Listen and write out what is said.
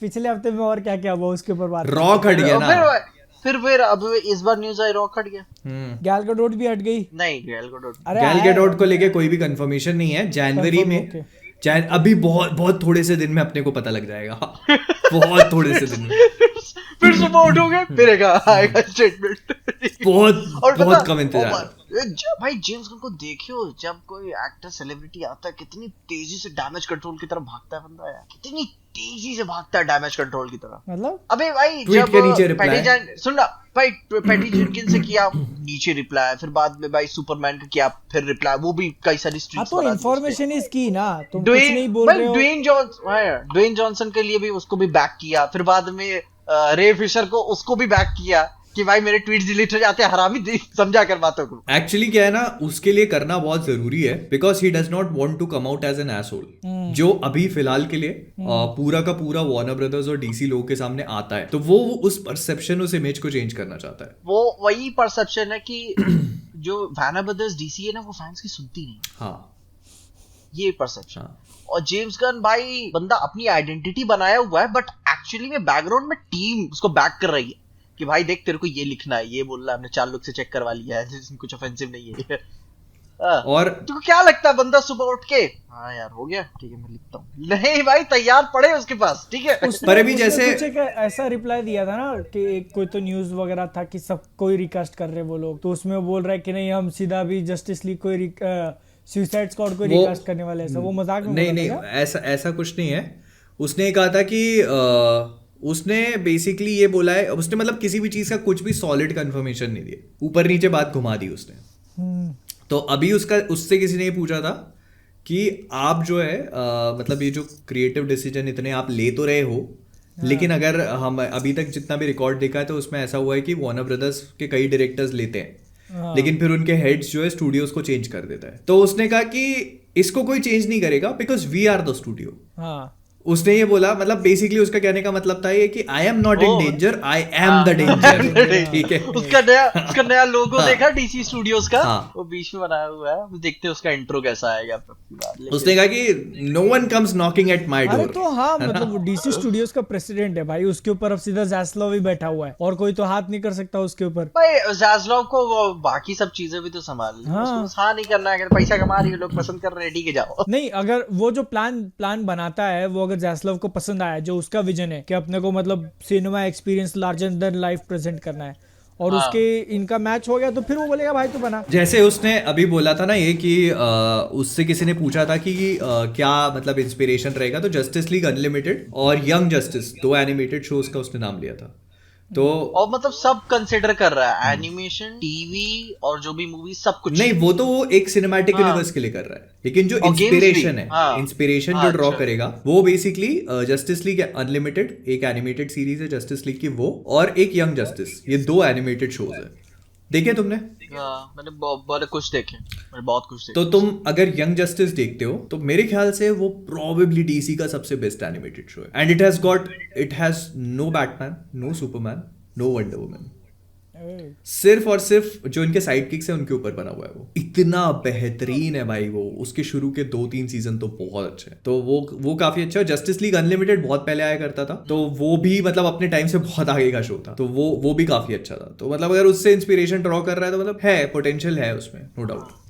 पिछले हफ्ते में और क्या क्या हुआ उसके ऊपर बात। रॉक हट गया ना फिर अब इस बार न्यूज़ आई रॉक हट गया। गैल गडोट भी हट गई। नहीं गैल गडोट गैल गैडोट को लेके कोई भी कंफर्मेशन नहीं है। जनवरी में अभी बहुत बहुत थोड़े से दिन में अपने को पता लग जाएगा। बहुत थोड़े से दिन में फिर सुबह उठोगे फिर आएगा स्टेटमेंट। बहुत कम इंतजार। भाई जेम्स गन को देखियो, जब कोई एक्टर सेलिब्रिटी आता है कितनी तेजी से डैमेज कंट्रोल की तरफ भागता है बंदा यार, कितनी तेजी से भागता है डैमेज कंट्रोल की तरफ। मतलब अबे भाई ट्वीट के नीचे रिप्लाई सुन ना भाई, पैटी जेनकिंस से किया नीचे रिप्लाई, फिर बाद में भाई सुपरमैन का किया फिर रिप्लाई, वो भी कई सारी स्ट्रीट्स तो इन्फॉर्मेशन इज की ना, तुम कुछ नहीं बोल रहे हो। ड्वेन जॉनसन के लिए भी उसको भी बैक किया, फिर बाद में रे फिशर को उसको भी बैक किया कि भाई मेरे ट्वीट्स डिलीट हो जाते हैं, हरामी समझा कर बातों को। एक्चुअली क्या है ना, उसके लिए करना बहुत जरूरी है because he does not want to come out as an asshole, जो अभी फिलहाल के लिए पूरा का पूरा वार्नर ब्रदर्स और डीसी लोगों के सामने आता है, तो वो उस परसेप्शन, उस इमेज को चेंज करना चाहता है। वो वही परसेप्शन है कि जो वार्नर ब्रदर्स डीसी है ना, वो फैंस की सुनती नहीं। हाँ, ये परसेप्शन। और जेम्स गन भाई बंदा अपनी आइडेंटिटी बनाया हुआ है, बट एक्चुअली में बैकग्राउंड में टीम उसको बैक कर रही है कि भाई देख तेरे को ये लिखना है, ये बोलना है, हमने 4 लोग से चेक करवा लिया है, जिसमें कुछ ऑफेंसिव नहीं है। और तुमको क्या लगता है बंदा सुबह उठ के हाँ यार हो गया ठीक है मैं लिखता हूँ? नहीं भाई, तैयार पड़े उसके पास, ठीक है। पर अभी जैसे कुछ एक ऐसा रिप्लाई दिया था ना कि कोई तो न्यूज वगैरह था कि सब कोई रिकास्ट कर रहे वो लोग, तो उसमें वो बोल रहा है कि नहीं हम सीधा भी जस्टिस लीग कोई सुसाइड स्क्वाड को रिकास्ट करने वाले, ऐसा वो मजाक में नहीं ऐसा कुछ नहीं है। उसने कहा था कि उसने बेसिकली ये बोला है, उसने मतलब किसी भी चीज का कुछ भी सॉलिड कंफर्मेशन नहीं दिया, ऊपर नीचे बात घुमा दी उसने। तो अभी उससे किसी ने ये पूछा था कि आप जो है मतलब ये जो क्रिएटिव डिसीजन इतने आप ले तो रहे हो, लेकिन अगर हम अभी तक जितना भी रिकॉर्ड देखा है तो उसमें ऐसा हुआ है कि वार्नर ब्रदर्स के कई डायरेक्टर्स लेते हैं, लेकिन फिर उनके हेड्स जो है स्टूडियोज को चेंज कर देता है। तो उसने कहा कि इसको कोई चेंज नहीं करेगा because we are the studio. उसने ये बोला, मतलब बेसिकली उसका कहने का मतलब था ये कि I am not in danger, I am the danger. ठीक है, उसका नया लोगो देखा डीसी स्टूडियोज का, वो बीच में बनाया हुआ है, देखते हैं उसका इंट्रो कैसा आएगा। उसने कहा कि no one comes knocking at my door. तो हाँ मतलब वो डीसी स्टूडियोज का प्रेसिडेंट है भाई, उसके ऊपर अब सीधा ज़ास्लाव ही बैठा हुआ है और कोई तो हाथ नहीं कर सकता उसके ऊपर। भाई ज़ास्लाव को बाकी सब चीजें भी तो संभाल, हाँ नहीं करना है, अगर पैसा कमा रही है, लोग पसंद कर रहे हैं, ठीक है जाओ। नहीं, अगर वो जो प्लान बनाता है वो अगर ज़ास्लाव को पसंद आया, जो उसका विजन है कि अपने को मतलब cinema experience larger than life present करना है और उसके इनका मैच हो गया, तो फिर वो बोलेगा भाई तू बना। जैसे उसने अभी बोला था ना ये कि उससे किसी ने पूछा था कि क्या मतलब इंस्पिरेशन रहेगा, तो जस्टिस लीग अनलिमिटेड और यंग जस्टिस 2 एनिमेटेड शोज का उसने नाम लिया था। तो और मतलब सब कंसिडर कर रहा है, एनिमेशन, टीवी और जो भी मूवी सब कुछ। नहीं, वो तो वो एक सिनेमैटिक यूनिवर्स के लिए कर रहा है, लेकिन जो इंस्पिरेशन है, इंस्पिरेशन जो ड्रॉ करेगा वो बेसिकली जस्टिस लीग अनलिमिटेड, एक एनिमेटेड सीरीज है जस्टिस लीग की वो, और एक यंग जस्टिस, ये 2 एनिमेटेड शोज है। देखे तुमने? मैंने बहुत कुछ देखे। तो तुम अगर यंग जस्टिस देखते हो तो मेरे ख्याल से वो प्रोबेबली डीसी का सबसे बेस्ट एनिमेटेड शो है, and it has no Batman, no Superman, no Wonder Woman, सिर्फ और सिर्फ जो इनके साइड किक्स है उनके ऊपर बना हुआ है। वो इतना बेहतरीन है भाई, वो उसके शुरू के 2-3 सीजन तो बहुत अच्छे हैं, तो वो काफी अच्छा है। जस्टिस लीग अनलिमिटेड बहुत पहले आया करता था, तो वो भी मतलब अपने टाइम से बहुत आगे का शो था, तो वो भी काफी अच्छा था। तो मतलब अगर उससे इंस्पिरेशन ड्रॉ कर रहा है तो मतलब है, पोटेंशियल है उसमें, नो डाउट।